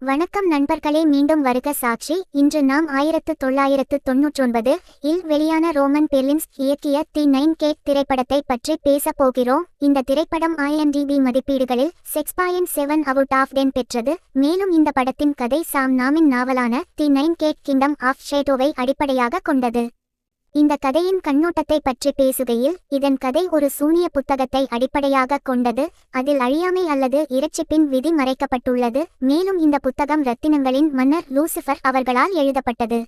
வணக்கம் நண்பர்களே, மீண்டும் வருக சாட்சி. இன்று நாம் 1999 இல் வெளியான ரோமன் பெர்லின்ஸ்கி இயக்கிய தி நைன் கேட் திரைப்படத்தை பற்றி பேசப் போகிறோம். இந்த திரைப்படம் IMDb மதிப்பீடுகளில் 6.7 அவுட் ஆஃப் 10 பெற்றது. மேலும் இந்த படத்தின் கதை சாம் நாமின் நாவலான the nine gate kingdom of ஷேடோவை அடிப்படையாக கொண்டது. இந்த கதையின் கண்ணோட்டத்தை பற்றி பேசுகையில், இதன் கதை ஒரு சூனிய புத்தகத்தை அடிப்படையாக கொண்டது. அதில் அழியாமை அல்லது இறைச்சிப்பின் விதி மறைக்கப்பட்டுள்ளது. மேலும் இந்த புத்தகம் இரத்தினங்களின் மன்னர் லூசிஃபர் அவர்களால் எழுதப்பட்டது.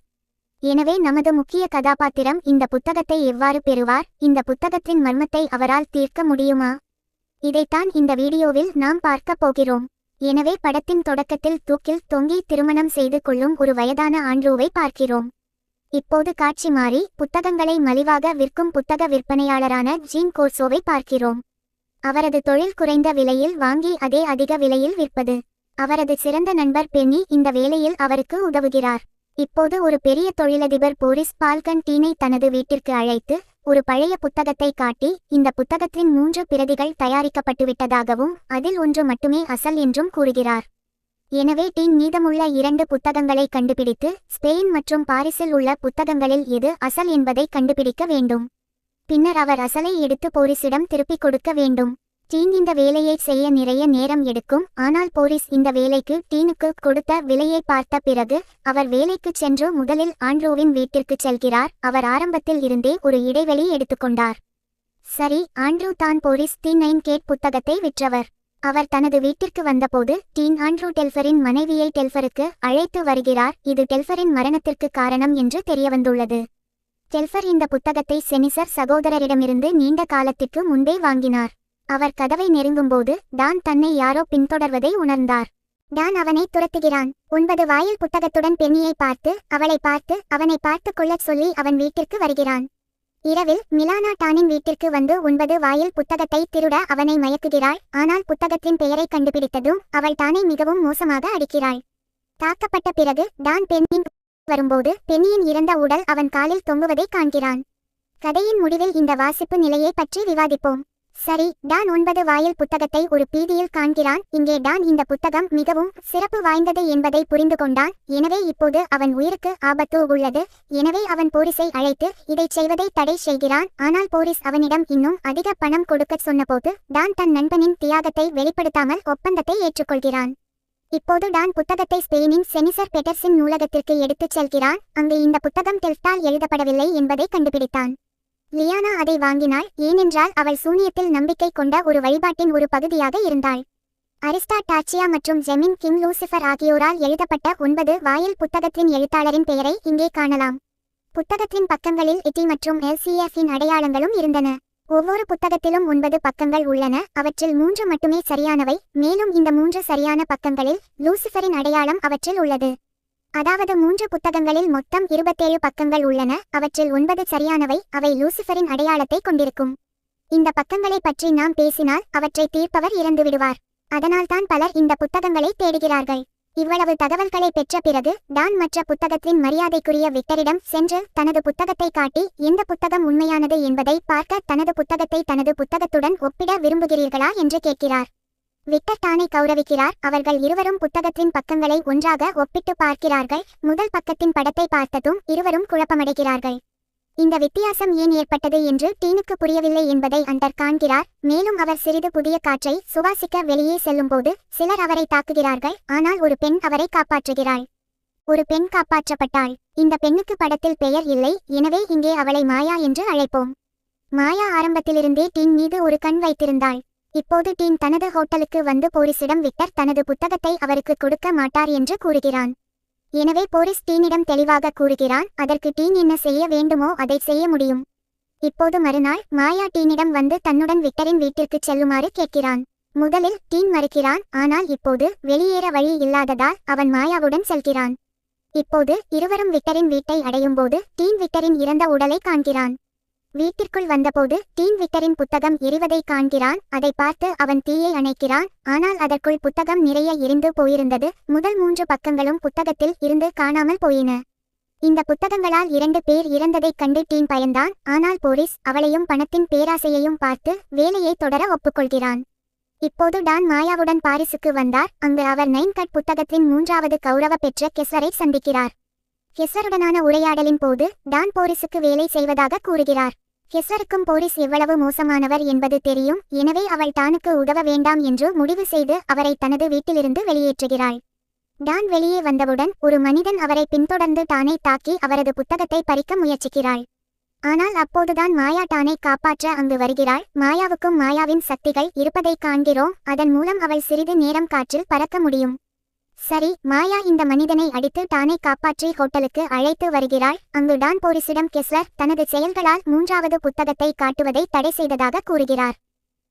எனவே நமது முக்கிய கதாபாத்திரம் இந்த புத்தகத்தை எவ்வாறு பெறுவார்? இந்த புத்தகத்தின் மர்மத்தை அவரால் தீர்க்க முடியுமா? இதைத்தான் இந்த வீடியோவில் நாம் பார்க்க போகிறோம். எனவே படத்தின் தொடக்கத்தில் தூக்கில் தொங்கி திருமணம் செய்து கொள்ளும் ஒரு வயதான ஆண்ட்ரூவை பார்க்கிறோம். இப்போது காட்சி மாறி புத்தகங்களை மலிவாக விற்கும் புத்தக விற்பனையாளரான ஜீன் கோர்சோவை பார்க்கிறோம். அவரது தொழில் குறைந்த விலையில் வாங்கி அதே அதிக விலையில் விற்பது. அவரது சிறந்த நண்பர் பென்னி இந்த வேலையில் அவருக்கு உதவுகிறார். இப்போது ஒரு பெரிய தொழிலதிபர் போரிஸ் பால்கன் டீனை தனது வீட்டிற்கு அழைத்து ஒரு பழைய புத்தகத்தை காட்டி, இந்த புத்தகத்தின் 3 பிரதிகள் தயாரிக்கப்பட்டுவிட்டதாகவும் அதில் ஒன்று மட்டுமே அசல் என்றும் கூறுகிறார். எனவே டீன் மீதமுள்ள 2 புத்தகங்களை கண்டுபிடித்து ஸ்பெயின் மற்றும் பாரிஸில் உள்ள புத்தகங்களில் எது அசல் என்பதை கண்டுபிடிக்க வேண்டும். பின்னர் அவர் அசலை எடுத்து போரிஸிடம் திருப்பிக் கொடுக்க வேண்டும். டீன் இந்த வேலையை செய்ய நிறைய நேரம் எடுக்கும். ஆனால் போரிஸ் இந்த வேலைக்கு டீனுக்கு கொடுத்த விலையை பார்த்த பிறகு அவர் வேலைக்கு சென்று முதலில் ஆண்ட்ரூவின் வீட்டிற்கு செல்கிறார். அவர் ஆரம்பத்தில் இருந்தே ஒரு இடைவெளி எடுத்துக்கொண்டார். சரி, ஆண்ட்ரூ தான் போரிஸ் தி நைன் கேட் புத்தகத்தை விற்றவர். அவர் தனது வீட்டிற்கு வந்தபோது டீன் ஆண்ட்ரூ டெல்ஃபரின் மனைவியை டெல்ஃபருக்கு அழைத்து வருகிறார். இது டெல்ஃபரின் மரணத்திற்கு காரணம் என்று தெரியவந்துள்ளது. டெல்ஃபர் இந்த புத்தகத்தை செனிசர் சகோதரரிடமிருந்து நீண்ட காலத்திற்கு முன்பே வாங்கினார். அவர் கதவை நெருங்கும்போது டான் தன்னை யாரோ பின்தொடர்வதை உணர்ந்தார். டான் அவனை துரத்துகிறான். 9 வாயில் புத்தகத்துடன் பென்னியை பார்த்து அவனை பார்த்து கொள்ளச் சொல்லி அவன் வீட்டிற்கு வருகிறான். இரவில் மிலானா டானின் வீட்டிற்கு வந்து 9 வாயில் புத்தகத்தை திருட அவனை மயக்குகிறாள். ஆனால் புத்தகத்தின் பெயரை கண்டுபிடித்ததும் அவள் டானை மிகவும் மோசமாக அடிக்கிறாள். தாக்கப்பட்ட பிறகு டான் பென்னியின் வரும்போது பென்னியின் இறந்த உடல் அவன் காலில் தொங்குவதை காண்கிறான். கதையின் முடிவில் இந்த வாசிப்பு நிலையை பற்றி விவாதிப்போம். சரி, டான் 9 வாயில் புத்தகத்தை ஒரு பீதியில் காண்கிறான். இங்கே டான் இந்த புத்தகம் மிகவும் சிறப்பு வாய்ந்தது என்பதை புரிந்து கொண்டான். எனவே இப்போது அவன் உயிருக்கு ஆபத்து உள்ளது. எனவே அவன் போரிஸை அழைத்து இதைச் செய்வதை தடை செய்கிறான். ஆனால் போரிஸ் அவனிடம் இன்னும் அதிக பணம் கொடுக்கச் சொன்னபோது டான் தன் நண்பனின் தியாகத்தை வெளிப்படுத்தாமல் ஒப்பந்தத்தை ஏற்றுக்கொள்கிறான். இப்போது டான் புத்தகத்தை ஸ்பெயினின் செனிசர் பெட்டர்ஸின் நூலகத்திற்கு எடுத்துச் செல்கிறான். அங்கு இந்த புத்தகம் டெல்ஃபால் எழுதப்படவில்லை என்பதை கண்டுபிடித்தான். லியானா அதை வாங்கினாள், ஏனென்றால் அவள் சூனியத்தில் நம்பிக்கை கொண்ட ஒரு வழிபாட்டின் ஒரு பகுதியாக இருந்தாள். அரிஸ்டா டாச்சியா மற்றும் ஜெமின் கிங் லூசிஃபர் ஆகியோரால் எழுதப்பட்ட 9 வாயில் புத்தகத்தின் எழுத்தாளரின் பெயரை இங்கே காணலாம். புத்தகத்தின் பக்கங்களில் இட்டி மற்றும் LCF-இன் அடையாளங்களும் இருந்தன. ஒவ்வொரு புத்தகத்திலும் 9 பக்கங்கள் உள்ளன. அவற்றில் 3 மட்டுமே சரியானவை. மேலும் இந்த 3 சரியான பக்கங்களில் லூசிஃபரின் அடையாளம் அவற்றில் உள்ளது. அதாவது 3 புத்தகங்களில் மொத்தம் 27 பக்கங்கள் உள்ளன. அவற்றில் 9 சரியானவை. அவை லூசிஃபரின் அடையாளத்தை கொண்டிருக்கும். இந்த பக்கங்களை பற்றி நாம் பேசினால் அவற்றை தீர்ப்பவர் இறந்து விடுவார். அதனால்தான் பலர் இந்த புத்தகங்களை தேடுகிறார்கள். இவ்வளவு தகவல்களை பெற்ற பிறகு டான் மற்ற புத்தகத்தின் மரியாதைக்குரிய விக்டரிடம் சென்று தனது புத்தகத்தை காட்டி, எந்த புத்தகம் உண்மையானது என்பதை பார்க்க தனது புத்தகத்தை தனது புத்தகத்துடன் ஒப்பிட விரும்புகிறீர்களா என்று கேட்கிறார். விக்டர் டானை கௌரவிக்கிறார். அவர்கள் இருவரும் புத்தகத்தின் பக்கங்களை ஒன்றாக ஒப்பிட்டு பார்க்கிறார்கள். முதல் பக்கத்தின் படத்தை பார்த்ததும் இருவரும் குழப்பமடைகிறார்கள். இந்த வித்தியாசம் ஏன் ஏற்பட்டது என்று டீனுக்கு புரியவில்லை என்பதை அண்டர் காண்கிறார். மேலும் அவர் சிறிது புதிய காற்றை சுவாசிக்க வெளியே செல்லும்போது சிலர் அவரை தாக்குகிறார்கள். ஆனால் ஒரு பெண் அவரை காப்பாற்றுகிறாள். ஒரு பெண் காப்பாற்றப்பட்டாள். இந்த பெண்ணுக்கு படத்தில் பெயர் இல்லை. எனவே இங்கே அவளை மாயா என்று அழைப்போம். மாயா ஆரம்பத்திலிருந்தே டீன் மீது ஒரு கண் வைத்திருந்தாள். இப்போது டீன் தனது ஹோட்டலுக்கு வந்து போரிஸிடம் விக்டர் தனது புத்தகத்தை அவருக்கு கொடுக்க மாட்டார் என்று கூறுகிறான். எனவே போரிஸ் டீனிடம் தெளிவாக கூறுகிறான். அதற்கு டீன் என்ன செய்ய வேண்டுமோ அதை செய்ய முடியும். இப்போது மறுநாள் மாயா டீனிடம் வந்து தன்னுடன் விக்டரின் வீட்டிற்கு செல்லுமாறு கேட்கிறான். முதலில் டீன் மறுக்கிறான். ஆனால் இப்போது வெளியேற வழி இல்லாததால் அவன் மாயாவுடன் செல்கிறான். இப்போது இருவரும் விக்டரின் வீட்டை அடையும்போது டீன் விக்டரின் இறந்த உடலை காண்கிறான். வீட்டிற்குள் வந்தபோது டீன் விக்டரின் புத்தகம் எரிவதை காண்கிறான். அதை பார்த்து அவன் தீயை அணைக்கிறான். ஆனால் அதற்குள் புத்தகம் நிறைய எரிந்து போயிருந்தது. முதல் 3 பக்கங்களும் புத்தகத்தில் இருந்து காணாமல் போயின. இந்த புத்தகங்களால் 2 பேர் இறந்ததைக் கண்டு டீன் பயந்தான். ஆனால் போரிஸ் அவளையும் பணத்தின் பேராசையையும் பார்த்து வேலையை தொடர ஒப்புக்கொள்கிறான். இப்போது டான் மாயாவுடன் பாரிஸுக்கு வந்தார். அங்கு அவர் 9 கட் புத்தகத்தின் 3வது கௌரவ பெற்ற கெஸ்லரை சந்திக்கிறார். கெஸ்லருடனான உரையாடலின் போது டான் போரிஸுக்கு வேலை செய்வதாக கூறுகிறார். கெஸ்லருக்கும் போரிஸ் எவ்வளவு மோசமானவர் என்பது தெரியும். எனவே அவள் டானுக்கு உதவ வேண்டாம் என்று முடிவு செய்து அவரை தனது வீட்டிலிருந்து வெளியேற்றுகிறாள். டான் வெளியே வந்தவுடன் ஒரு மனிதன் அவரை பின்தொடர்ந்து டானை தாக்கி அவரது புத்தகத்தை பறிக்க முயற்சிக்கிறாள். ஆனால் அப்போதுதான் மாயா டானை காப்பாற்ற அங்கு வருகிறாள். மாயாவுக்கும் மாயாவின் சக்திகள் இருப்பதை காண்கிறோம். அதன் மூலம் அவள் சிறிது நேரம் காற்றில் பறக்க முடியும். சரி, மாயா இந்த மனிதனை அடித்து டானை காப்பாற்றி ஹோட்டலுக்கு அழைத்து வருகிறாள். அங்கு டான் போரிஸிடம் கெஸ்லர் தனது செயல்களால் 3வது புத்தகத்தை காட்டுவதை தடை செய்ததாக கூறுகிறார்.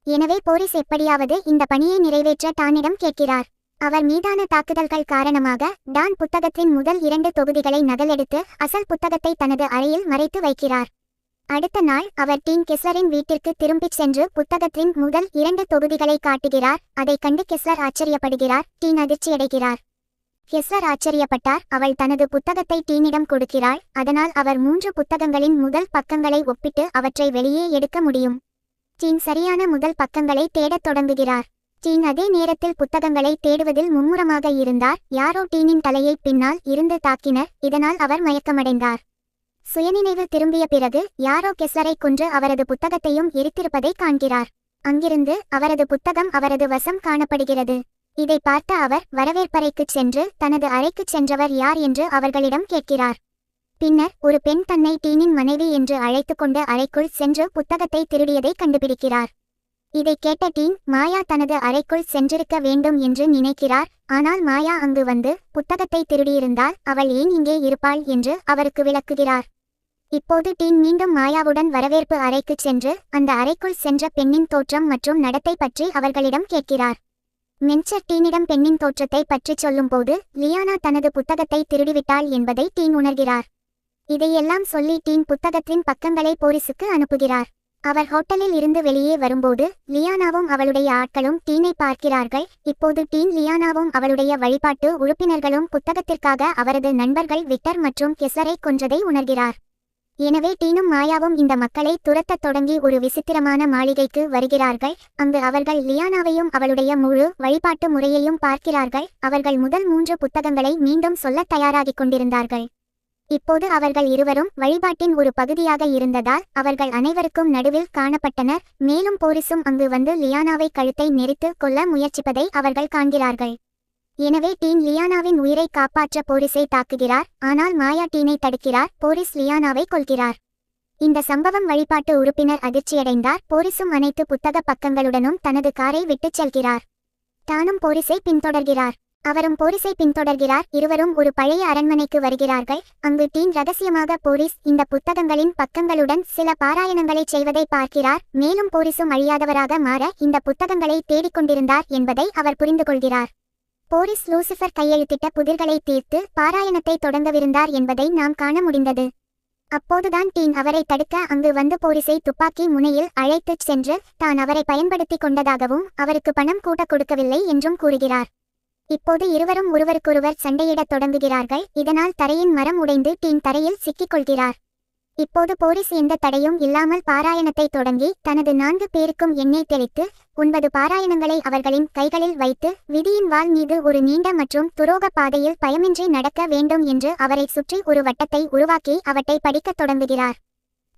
எனவே போரிஸ் எப்படியாவது இந்த பணியை நிறைவேற்ற டானிடம் கேட்கிறார். அவர் மீதான தாக்குதல்கள் காரணமாக டான் புத்தகத்தின் முதல் 2 தொகுதிகளை நகலெடுத்து அசல் புத்தகத்தை தனது அறையில் மறைத்து வைக்கிறார். அடுத்த நாள் அவர் டீன் கெஸ்லரின் வீட்டிற்கு திரும்பிச் சென்று புத்தகத்தின் முதல் 2 தொகுதிகளை காட்டுகிறார். அதை கண்டு கெஸ்லர் ஆச்சரியப்படுகிறார். டீன் அதிர்ச்சியடைகிறார். கெஸ்லர் ஆச்சரியப்பட்டார். அவள் தனது புத்தகத்தை டீனிடம் கொடுக்கிறாள். அதனால் அவர் 3 புத்தகங்களின் முதல் பக்கங்களை ஒப்பிட்டு அவற்றை வெளியே எடுக்க முடியும். டீன் சரியான முதல் பக்கங்களை தேடத் தொடங்குகிறார். டீன் அதே நேரத்தில் புத்தகங்களை தேடுவதில் மும்முரமாக இருந்தார். யாரோ டீனின் தலையை பின்னால் இருந்து தாக்கினர். இதனால் அவர் மயக்கமடைந்தார். சுயநினைவு திரும்பிய பிறகு யாரோ கெஸ்லரை கொன்று அவரது புத்தகத்தையும் எரித்திருப்பதை காண்கிறார். அங்கிருந்து அவரது புத்தகம் அவரது வசம் காணப்படுகிறது. இதை பார்த்த அவர் வரவேற்பறைக்குச் சென்று தனது அறைக்குச் சென்றவர் யார் என்று அவர்களிடம் கேட்கிறார். பின்னர் ஒரு பெண் தன்னை டீனின் மனைவி என்று அழைத்துக்கொண்டு அறைக்குள் சென்று புத்தகத்தை திருடியதை கண்டுபிடிக்கிறார். இதை கேட்ட டீன் மாயா தனது அறைக்குள் சென்றிருக்க வேண்டும் என்று நினைக்கிறார். ஆனால் மாயா அங்கு வந்து புத்தகத்தை திருடியிருந்தால் அவள் ஏன் இங்கே இருப்பாள் என்று அவருக்கு விளக்குகிறார். இப்போது டீன் மீண்டும் மாயாவுடன் வரவேற்பு அறைக்குச் சென்று அந்த அறைக்குள் சென்ற பெண்ணின் தோற்றம் மற்றும் நடத்தை பற்றி அவர்களிடம் கேட்கிறார். மென்சர் டீனிடம் பெண்ணின் தோற்றத்தை பற்றி சொல்லும்போது லியானா தனது புத்தகத்தை திருடிவிட்டாள் என்பதை டீன் உணர்கிறார். இதையெல்லாம் சொல்லி டீன் புத்தகத்தின் பக்கங்களை போரிஸுக்கு அனுப்புகிறார். அவர் ஹோட்டலில் இருந்து வெளியே வரும்போது லியானாவும் அவளுடைய ஆட்களும் டீனை பார்க்கிறார்கள். இப்போது டீன் லியானாவும் அவளுடைய வழிபாட்டு உறுப்பினர்களும் புத்தகத்திற்காக அவரது நண்பர்கள் விக்டர் மற்றும் கெஸ்லரை கொன்றதை உணர்கிறார். எனவே டீனும் மாயாவும் இந்த மக்களை துரத்தத் தொடங்கி ஒரு விசித்திரமான மாளிகைக்கு வருகிறார்கள். அங்கு அவர்கள் லியானாவையும் அவளுடைய முழு வழிபாட்டு முறையையும் பார்க்கிறார்கள். அவர்கள் முதல் 3 புத்தகங்களை மீண்டும் சொல்ல தயாராகிக் கொண்டிருந்தார்கள். இப்போது அவர்கள் இருவரும் வழிபாட்டின் ஒரு பகுதியாக இருந்ததால் அவர்கள் அனைவருக்கும் நடுவில் காணப்பட்டனர். மேலும் போரிஸும் அங்கு வந்து லியானாவை கழுத்தை நெரித்து கொல்ல முயற்சிப்பதை அவர்கள் காண்கிறார்கள். எனவே டீன் லியானாவின் உயிரை காப்பாற்ற போரிஸை தாக்குகிறார். ஆனால் மாயா டீனை தடுக்கிறார். போரிஸ் லியானாவை கொல்கிறார். இந்த சம்பவம் வழிபாட்டு உறுப்பினர் அதிர்ச்சியடைந்தார். போரிஸும் அனைத்து புத்தக பக்கங்களுடனும் தனது காரை விட்டுச் செல்கிறார். டானும் போரிஸை பின்தொடர்கிறார். அவரும் போரிஸை பின்தொடர்கிறார். இருவரும் ஒரு பழைய அரண்மனைக்கு வருகிறார்கள். அங்கு டீன் ரகசியமாக போரிஸ் இந்த புத்தகங்களின் பக்கங்களுடன் சில பாராயணங்களை செய்வதை பார்க்கிறார். மேலும் போரிஸும் அழியாதவராக மாற இந்த புத்தகங்களை தேடிக்கொண்டிருந்தார் என்பதை அவர் புரிந்து கொள்கிறார். போரிஸ் லூசிஃபர் கையெழுத்திட்ட புதிர்களை தீர்த்து பாராயணத்தை தொடங்கவிருந்தார் என்பதை நாம் காண முடிந்தது. அப்போதுதான் டீன் அவரை தடுக்க அங்கு வந்து போரிஸை துப்பாக்கி முனையில் அழைத்துச் சென்று தான் அவரை பயன்படுத்தி கொண்டதாகவும் அவருக்கு பணம் கூட கொடுக்கவில்லை என்றும் கூறுகிறார். இப்போது இருவரும் ஒருவருக்கொருவர் சண்டையிடத் தொடங்குகிறார்கள். இதனால் தரையின் மரம் உடைந்து டீன் தரையில் சிக்கிக்கொள்கிறார். இப்போது போரிஸ் எந்த தடையும் இல்லாமல் பாராயணத்தை தொடங்கி தனது 4 பேருக்கும் எண்ணெய் தெளித்து 9 பாராயணங்களை அவர்களின் கைகளில் வைத்து விதியின் வாள் மீது ஒரு நீண்ட மற்றும் துரோக பாதையில் பயமின்றி நடக்க வேண்டும் என்று அவரை சுற்றி ஒரு வட்டத்தை உருவாக்கி அவற்றை படிக்கத் தொடங்குகிறார்.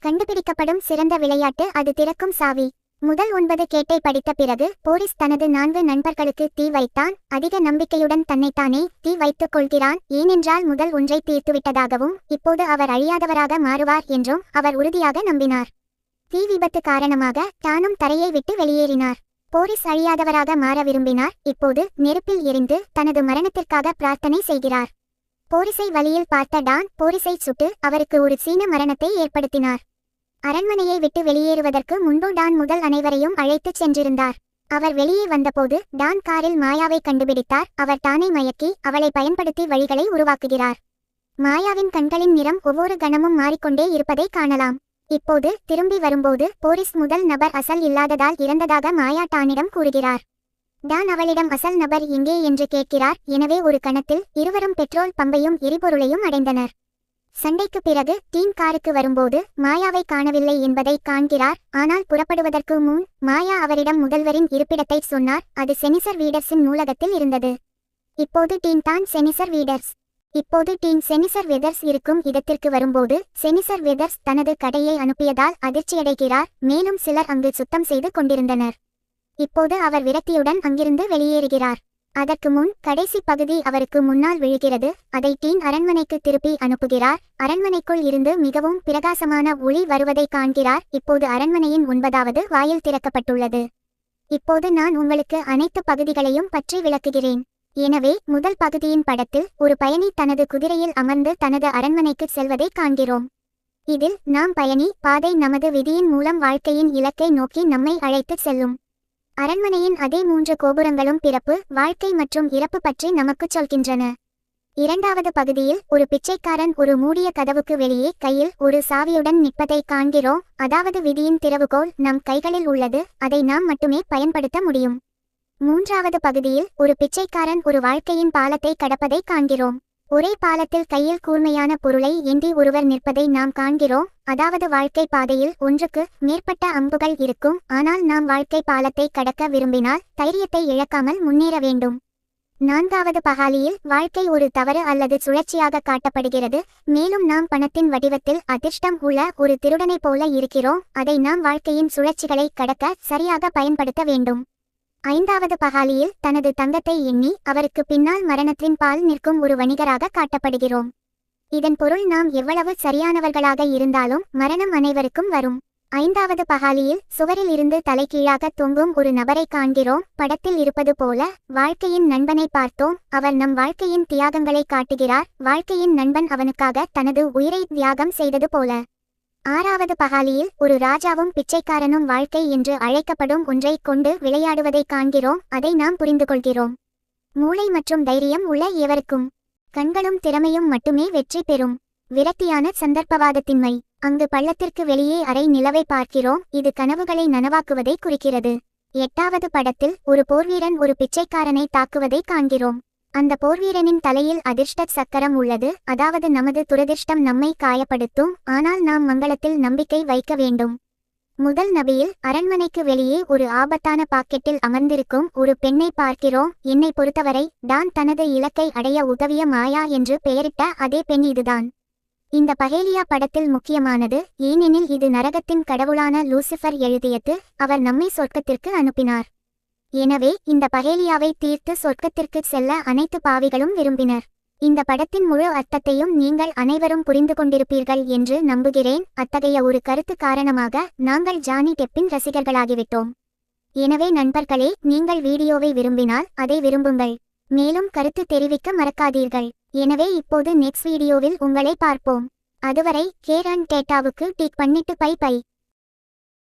கண்டுபிடிக்கப்படும் சிறந்த விளையாட்டு அது திறக்கும் சாவி. முதல் 9 கேட்டை படித்த பிறகு போரிஸ் தனது 4 நண்பர்களுக்கு தீ வைத்தான். அதிக நம்பிக்கையுடன் தன்னைத்தானே தீ வைத்துக் கொள்கிறான். ஏனென்றால் முதல் ஒன்றை தீர்த்துவிட்டதாகவும் இப்போது அவர் அழியாதவராக மாறுவார் என்றும் அவர் உறுதியாக நம்பினார். தீ விபத்து காரணமாக டானும் தரையை விட்டு வெளியேறினார். போரிஸ் அழியாதவராக மாற விரும்பினார். இப்போது நெருப்பில் எரிந்து தனது மரணத்திற்காக பிரார்த்தனை செய்கிறார். போரிஸை வழியில் பார்த்த டான் போரிஸை சுட்டு அவருக்கு ஒரு சீன மரணத்தை ஏற்படுத்தினார். அரண்மனையை விட்டு வெளியேறுவதற்கு முன்பு டான் முதல் அனைவரையும் அழைத்துச் சென்றிருந்தார். அவர் வெளியே வந்தபோது டான் காரில் மாயாவை கண்டுபிடித்தார். அவர் டானை மயக்கி அவளை பயன்படுத்தி வழிகளை உருவாக்குகிறார். மாயாவின் கண்களின் நிறம் ஒவ்வொரு கணமும் மாறிக்கொண்டே இருப்பதை காணலாம். இப்போது திரும்பி வரும்போது போரிஸ் முதல் நபர் அசல் இல்லாததால் இறந்ததாக மாயா டானிடம் கூறுகிறார். டான் அவளிடம் அசல் நபர் எங்கே என்று கேட்கிறார். எனவே ஒரு கணத்தில் இருவரும் பெட்ரோல் பம்பையும் எரிபொருளையும் அடைந்தனர். சண்டைக்கு பிறகு டீன் காருக்கு வரும்போது மாயாவை காணவில்லை என்பதை காண்கிறார். ஆனால் புறப்படுவதற்கு முன் மாயா அவரிடம் முதல்வரின் இருப்பிடத்தை சொன்னார். அது செனிசர் வீடர்ஸின் நூலகத்தில் இருந்தது. இப்போது டீன் தான் செனிசர் வீடர்ஸ். இப்போது டீன் செனிசர் வெதர்ஸ் இருக்கும் இடத்திற்கு வரும்போது செனிசர் வெதர்ஸ் தனது கடையை அனுப்பியதால் அதிர்ச்சியடைகிறார். மேலும் சிலர் அங்கு சுத்தம் செய்து கொண்டிருந்தனர். இப்போது அவர் விரக்தியுடன் அங்கிருந்து வெளியேறுகிறார். அதற்கு முன் கடைசி பகுதி அவருக்கு முன்னால் விழுகிறது. அதை டீன் அரண்மனைக்கு திருப்பி அனுப்புகிறார். அரண்மனைக்குள் இருந்து மிகவும் பிரகாசமான ஒளி வருவதை காண்கிறார். இப்போது அரண்மனையின் 9வது வாயில் திறக்கப்பட்டுள்ளது. இப்போது நான் உங்களுக்கு அனைத்து பகுதிகளையும் பற்றி விளக்குகிறேன். எனவே முதல் பகுதியின் படத்தில் ஒரு பயணி தனது குதிரையில் அமர்ந்து தனது அரண்மனைக்கு செல்வதை காண்கிறோம். இதில் நாம் பயணி பாதை நமது விதியின் மூலம் வாழ்க்கையின் இலக்கை நோக்கி நம்மை அழைத்து செல்லும். அரண்மனையின் அதே 3 கோபுரங்களும் பிறப்பு, வாழ்க்கை மற்றும் இறப்பு பற்றி நமக்கு சொல்கின்றன. இரண்டாவது பகுதியில் ஒரு பிச்சைக்காரன் ஒரு மூடிய கதவுக்கு வெளியே கையில் ஒரு சாவியுடன் நிற்பதை காண்கிறோம். அதாவது விதியின் திறவுகோல் நம் கைகளில் உள்ளது, அதை நாம் மட்டுமே பயன்படுத்த முடியும். மூன்றாவது பகுதியில் ஒரு பிச்சைக்காரன் ஒரு வாழ்க்கையின் பாலத்தை கடப்பதை காண்கிறோம். ஒரே பாலத்தில் கையில் கூர்மையான பொருளை ஏந்தி ஒருவர் நிற்பதை நாம் காண்கிறோம். அதாவது வாழ்க்கை பாதையில் ஒன்றுக்கு மேற்பட்ட அம்புகள் இருக்கும். ஆனால் நாம் வாழ்க்கை பாலத்தை கடக்க விரும்பினால் தைரியத்தை இழக்காமல் முன்னேற வேண்டும். நான்காவது பகாலியில் வாழ்க்கை ஒரு தவறு அல்லது சுழற்சியாக காட்டப்படுகிறது. மேலும் நாம் பணத்தின் வடிவத்தில் அதிர்ஷ்டம் உள்ள ஒரு திருடனைப் போல இருக்கிறோம். அதை நாம் வாழ்க்கையின் சுழற்சிகளை கடக்க சரியாக பயன்படுத்த வேண்டும். ஐந்தாவது பகாலியில் தனது தங்கத்தை எண்ணி அவருக்கு பின்னால் மரணத்தின் பால் நிற்கும் ஒரு வணிகராக காட்டப்படுகிறோம். இதன் பொருள் நாம் எவ்வளவு சரியானவர்களாக இருந்தாலும் மரணம் அனைவருக்கும் வரும். ஐந்தாவது பகாலியில் சுவரில் இருந்து தலைகீழாக தொங்கும் ஒரு நபரை காண்கிறோம். படத்தில் இருப்பது போல வாழ்க்கையின் நண்பனை பார்த்தோம். அவர் நம் வாழ்க்கையின் தியாகங்களை காட்டுகிறார். வாழ்க்கையின் நண்பன் அவனுக்காக தனது உயிரை தியாகம் செய்தது போல. ஆறாவது பகாலியில் ஒரு ராஜாவும் பிச்சைக்காரனும் வாழ்க்கை என்று அழைக்கப்படும் ஒன்றை கொண்டு விளையாடுவதை காண்கிறோம். அதை நாம் புரிந்து கொள்கிறோம். மூளை மற்றும் தைரியம் உள்ள எவருக்கும் கண்களும் திறமையும் மட்டுமே வெற்றி பெறும். விரக்தியான சந்தர்ப்பவாதத்தின்மை. அங்கு பள்ளத்திற்கு வெளியே அரை நிலவை பார்க்கிறோம். இது கனவுகளை நனவாக்குவதை குறிக்கிறது. எட்டாவது படத்தில் ஒரு போர்வீரன் ஒரு பிச்சைக்காரனை தாக்குவதை காண்கிறோம். அந்த போர்வீரனின் தலையில் அதிர்ஷ்ட சக்கரம் உள்ளது. அதாவது நமது துரதிர்ஷ்டம் நம்மை காயப்படுத்தும். ஆனால் நாம் மங்களத்தில் நம்பிக்கை வைக்க வேண்டும். முதல் நபியில் அரண்மனைக்கு வெளியே ஒரு ஆபத்தான பாக்கெட்டில் அமர்ந்திருக்கும் ஒரு பெண்ணை பார்க்கிறோம். என்னை பொறுத்தவரை டான் தனது இலக்கை அடைய உதவிய மாயா என்று பெயரிட்ட அதே பெண் இதுதான். இந்த பகேலியா படத்தில் முக்கியமானது. ஏனெனில் இது நரகத்தின் கடவுளான லூசிஃபர் எழுதியது. அவர் நம்மை சொர்க்கத்திற்கு அனுப்பினார். எனவே இந்த பகேலியாவை தீர்த்து சொர்க்கத்திற்கு செல்ல அனைத்து பாவிகளும் விரும்பினர். இந்த படத்தின் முழு அர்த்தத்தையும் நீங்கள் அனைவரும் புரிந்து கொண்டிருப்பீர்கள் என்று நம்புகிறேன். அத்தகைய ஒரு கருத்து காரணமாக நாங்கள் ஜானி டெப்பின் ரசிகர்களாகிவிட்டோம். எனவே நண்பர்களே, நீங்கள் வீடியோவை விரும்பினால் அதை விரும்புங்கள். மேலும் கருத்து தெரிவிக்க மறக்காதீர்கள். எனவே இப்போது நெக்ஸ்ட் வீடியோவில் உங்களை பார்ப்போம். அதுவரை கேர் அண்ட் டேட்டாவுக்கு டிக் பண்ணிட்டு பை.